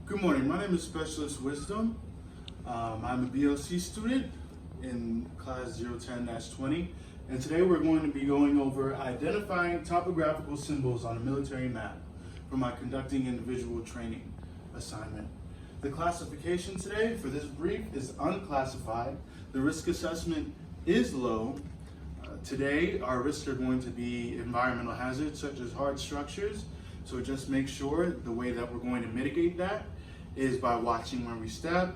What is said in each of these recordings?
Good morning, my name is Specialist Wisdom. I'm a BLC student in class 010-20, and today we're going to be going over identifying topographical symbols on a military map for my conducting individual training assignment. The classification today for this brief is unclassified. The risk assessment is low. Today our risks are going to be environmental hazards such as hard structures, so just make sure the way that we're going to mitigate that is by watching where we step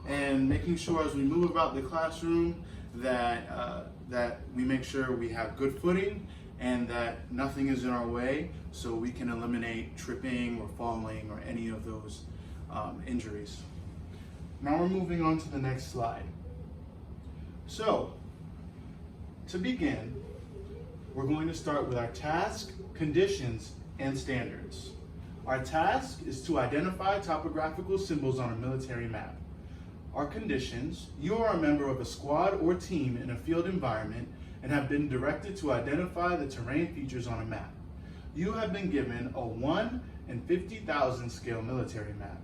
and making sure as we move about the classroom that we make sure we have good footing and that nothing is in our way so we can eliminate tripping or falling or any of those injuries. Now we're moving on to the next slide. So, to begin, we're going to start with our task, conditions, and standards. Our task is to identify topographical symbols on a military map. Our conditions: you are a member of a squad or team in a field environment and have been directed to identify the terrain features on a map. You have been given a 1 in 50,000 scale military map.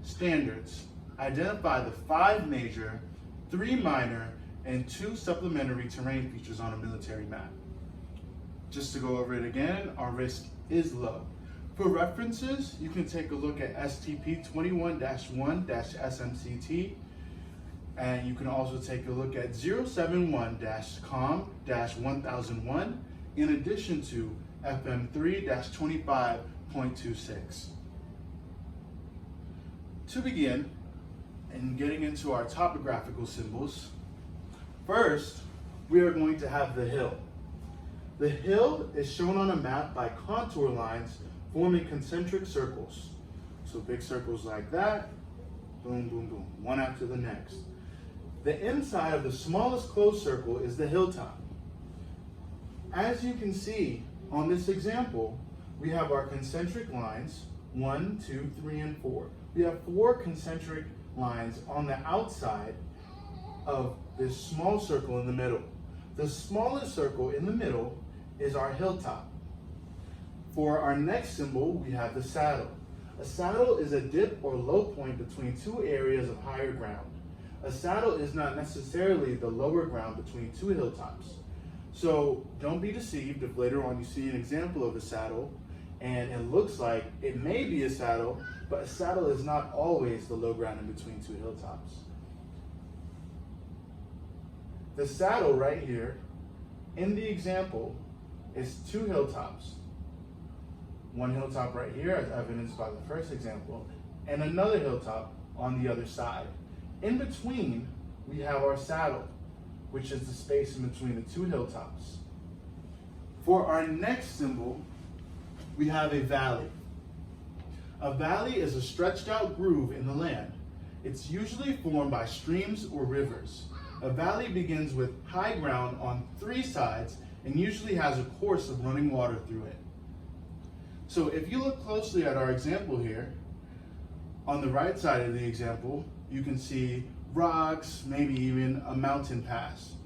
Standards: identify the 5 major, 3 minor, and 2 supplementary terrain features on a military map. Just to go over it again, our risk is low. For references, you can take a look at STP 21-1-SMCT, and you can also take a look at 071-COM-1001, in addition to FM 3-25.26. To begin, and getting into our topographical symbols, first, we are going to have the hill. The hill is shown on a map by contour lines forming concentric circles. So big circles like that, boom, boom, boom, one after the next. The inside of the smallest closed circle is the hilltop. As you can see on this example, we have our concentric lines, 1, 2, 3, and 4. We have 4 concentric lines on the outside of this small circle in the middle. The smallest circle in the middle is our hilltop. For our next symbol, we have the saddle. A saddle is a dip or low point between 2 areas of higher ground. A saddle is not necessarily the lower ground between 2 hilltops. So don't be deceived if later on you see an example of a saddle and it looks like it may be a saddle, but a saddle is not always the low ground in between 2 hilltops. The saddle right here in the example is 2 hilltops. One hilltop right here, as evidenced by the first example, and another hilltop on the other side. In between, we have our saddle, which is the space in between the 2 hilltops. For our next symbol, we have a valley. A valley is a stretched out groove in the land. It's usually formed by streams or rivers. A valley begins with high ground on 3 sides and usually has a course of running water through it. So if you look closely at our example here, on the right side of the example, you can see rocks, maybe even a mountain pass.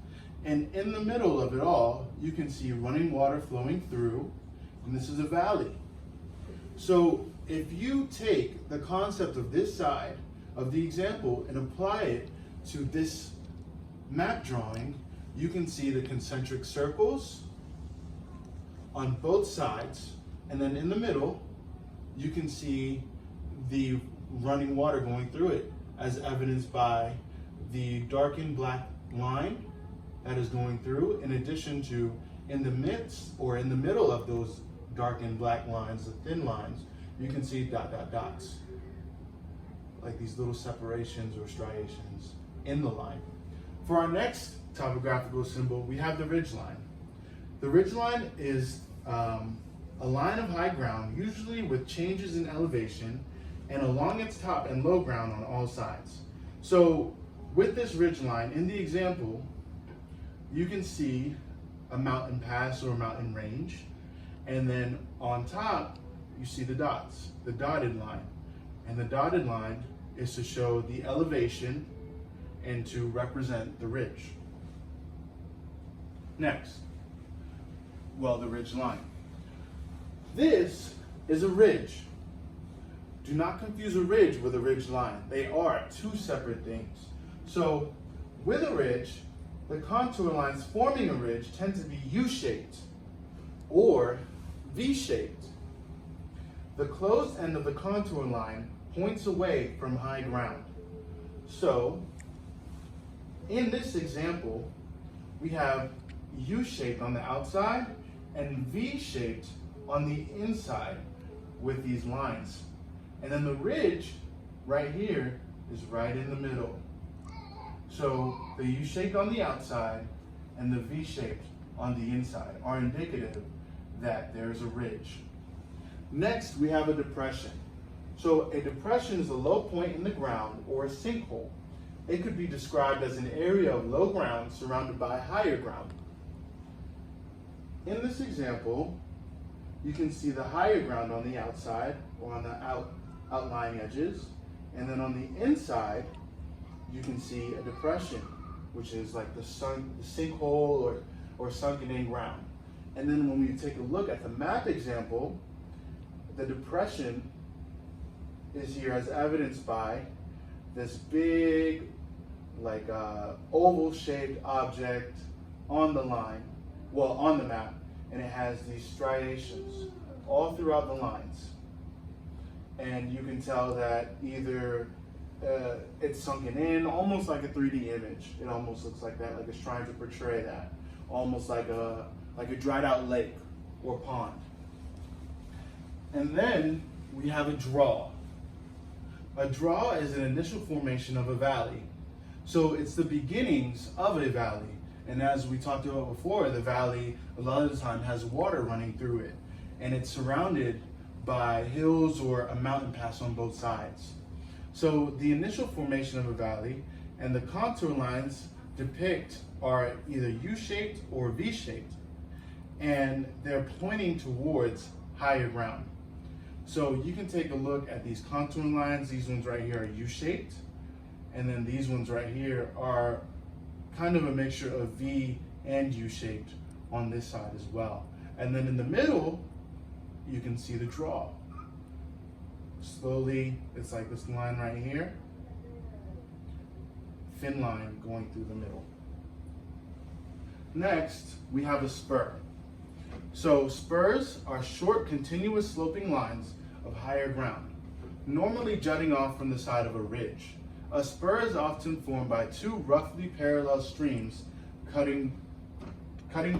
And in the middle of it all, you can see running water flowing through, and this is a valley. So if you take the concept of this side of the example and apply it to this map drawing, you can see the concentric circles on both sides, and then in the middle, you can see the running water going through it, as evidenced by the darkened black line that is going through, in addition to in the midst or in the middle of those darkened black lines, the thin lines, you can see dots, like these little separations or striations in the line. For our next topographical symbol, we have the ridge line. The ridge line is a line of high ground, usually with changes in elevation, and along its top and low ground on all sides. So with this ridge line, in the example, you can see a mountain pass or a mountain range, and then on top, you see the dots, the dotted line. And the dotted line is to show the elevation and to represent the ridge. Next, the ridge line. This is a ridge. Do not confuse a ridge with a ridge line. They are two separate things. So with a ridge, the contour lines forming a ridge tend to be U-shaped or V-shaped. The closed end of the contour line points away from high ground. So in this example, we have U-shaped on the outside and V-shaped on the inside with these lines. And then the ridge right here is right in the middle. So the U-shaped on the outside and the V-shaped on the inside are indicative that there's a ridge. Next, we have a depression. So a depression is a low point in the ground or a sinkhole. It could be described as an area of low ground surrounded by higher ground. In this example, you can see the higher ground on the outside or on the outlying edges, and then on the inside, you can see a depression, which is like the sinkhole or sunken in ground. And then when we take a look at the map example, the depression is here as evidenced by this big, like oval-shaped object on the line, well, on the map, and it has these striations all throughout the lines. And you can tell that either it's sunken in, almost like a 3D image. It almost looks like that, like it's trying to portray that, almost like a dried out lake or pond. And then we have a draw. A draw is an initial formation of a valley. So it's the beginnings of a valley. And as we talked about before, the valley a lot of the time has water running through it. And it's surrounded by hills or a mountain pass on both sides. So the initial formation of a valley and the contour lines depict are either U-shaped or V-shaped. And they're pointing towards higher ground. So you can take a look at these contour lines. These ones right here are U-shaped. And then these ones right here are kind of a mixture of V and U-shaped on this side as well. And then in the middle, you can see the draw. Slowly, it's like this line right here. Thin line going through the middle. Next, we have a spur. So spurs are short, continuous sloping lines of higher ground, normally jutting off from the side of a ridge. A spur is often formed by two roughly parallel streams cutting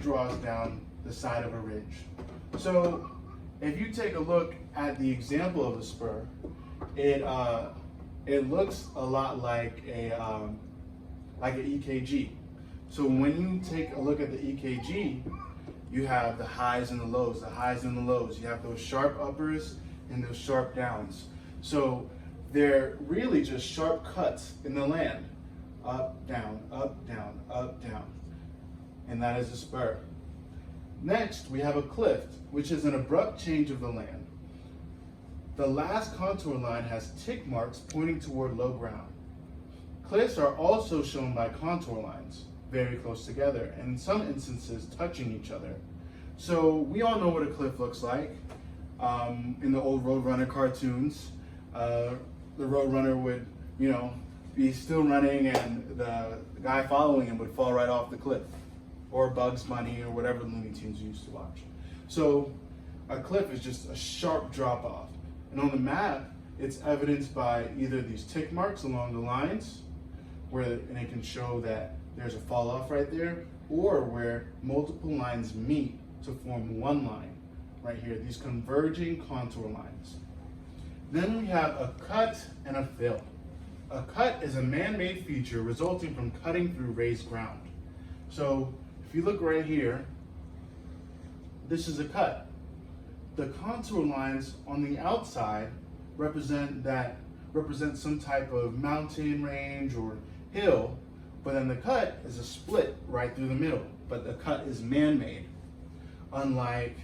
draws down the side of a ridge. So if you take a look at the example of a spur, it looks a lot like an EKG. So when you take a look at the EKG, you have the highs and the lows, the highs and the lows. You have those sharp uppers and those sharp downs. So they're really just sharp cuts in the land. Up, down, up, down, up, down. And that is a spur. Next, we have a cliff, which is an abrupt change of the land. The last contour line has tick marks pointing toward low ground. Cliffs are also shown by contour lines, very close together, and in some instances touching each other. So we all know what a cliff looks like. In the old Roadrunner cartoons, the Roadrunner would, be still running and the guy following him would fall right off the cliff, or Bugs Bunny, or whatever Looney Tunes you used to watch. So a cliff is just a sharp drop off. And on the map, it's evidenced by either these tick marks along the lines, and it can show that there's a fall off right there, or where multiple lines meet to form one line right here, these converging contour lines. Then we have a cut and a fill. A cut is a man-made feature resulting from cutting through raised ground. So if you look right here, this is a cut. The contour lines on the outside represent some type of mountain range or hill, but then the cut is a split right through the middle, but the cut is man-made, unlike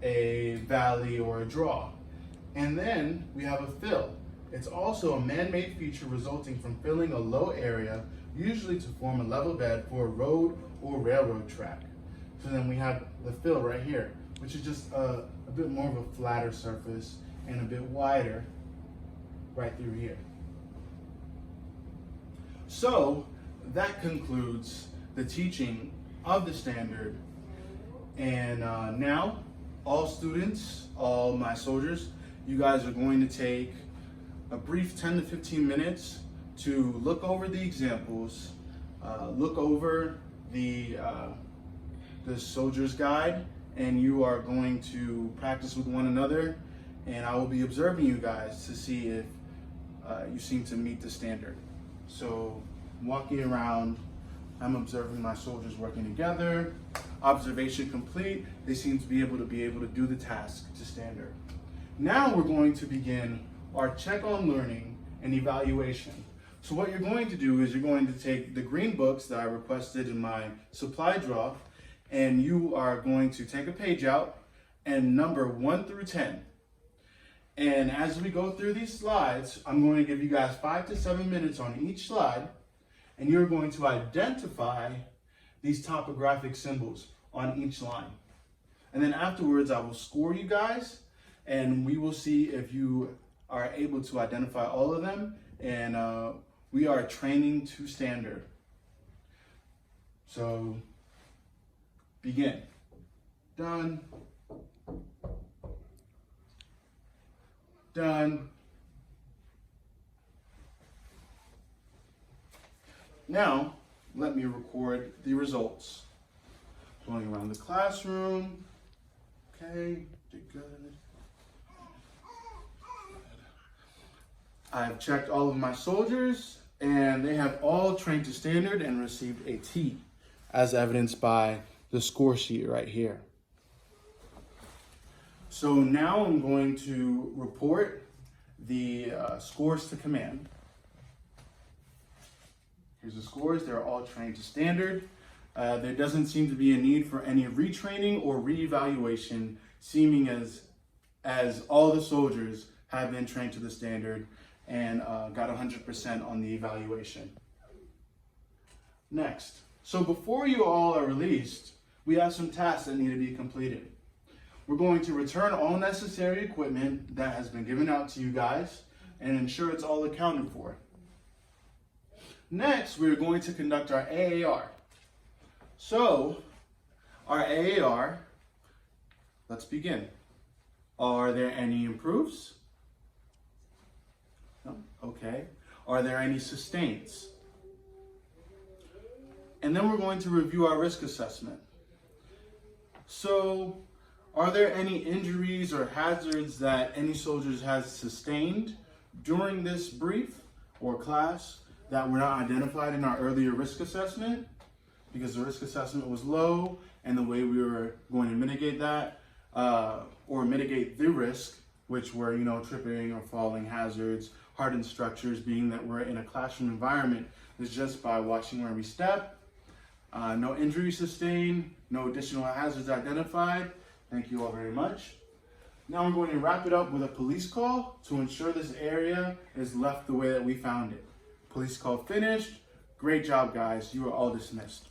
a valley or a draw. And then we have a fill. It's also a man-made feature resulting from filling a low area, usually to form a level bed for a road or railroad track. So then we have the fill right here, which is just a bit more of a flatter surface and a bit wider right through here. So that concludes the teaching of the standard. And now, all students, all my soldiers, you guys are going to take a brief 10 to 15 minutes to look over the examples, look over the soldier's guide, and you are going to practice with one another, and I will be observing you guys to see if you seem to meet the standard. So walking around, I'm observing my soldiers working together. Observation complete. They seem to be able to do the task to standard. Now we're going to begin our check on learning and evaluation. So what you're going to do is you're going to take the green books that I requested in my supply drop, and you are going to take a page out and number 1 through 10. And as we go through these slides, I'm going to give you guys 5 to 7 minutes on each slide, and you're going to identify these topographic symbols on each line. And then afterwards, I will score you guys, and we will see if you are able to identify all of them, and we are training to standard. So, begin. Done. Done. Now, let me record the results. Going around the classroom. Okay, did good. I've checked all of my soldiers, and they have all trained to standard and received a T, as evidenced by the score sheet right here. So now I'm going to report the scores to command. Here's the scores. They're all trained to standard. There doesn't seem to be a need for any retraining or reevaluation, seeming as all the soldiers have been trained to the standard and got 100% on the evaluation. Next, so before you all are released, we have some tasks that need to be completed. We're going to return all necessary equipment that has been given out to you guys and ensure it's all accounted for. Next, we're going to conduct our AAR. So, our AAR, let's begin. Are there any improves? No? Okay. Are there any sustains? And then we're going to review our risk assessment. So, are there any injuries or hazards that any soldiers has sustained during this brief or class that were not identified in our earlier risk assessment? Because the risk assessment was low, and the way we were going to mitigate that, or mitigate the risk, which were, tripping or falling hazards, hardened structures, being that we're in a classroom environment, is just by watching where we step. No injury sustained, no additional hazards identified. Thank you all very much. Now I'm going to wrap it up with a police call to ensure this area is left the way that we found it. Police call finished. Great job, guys. You are all dismissed.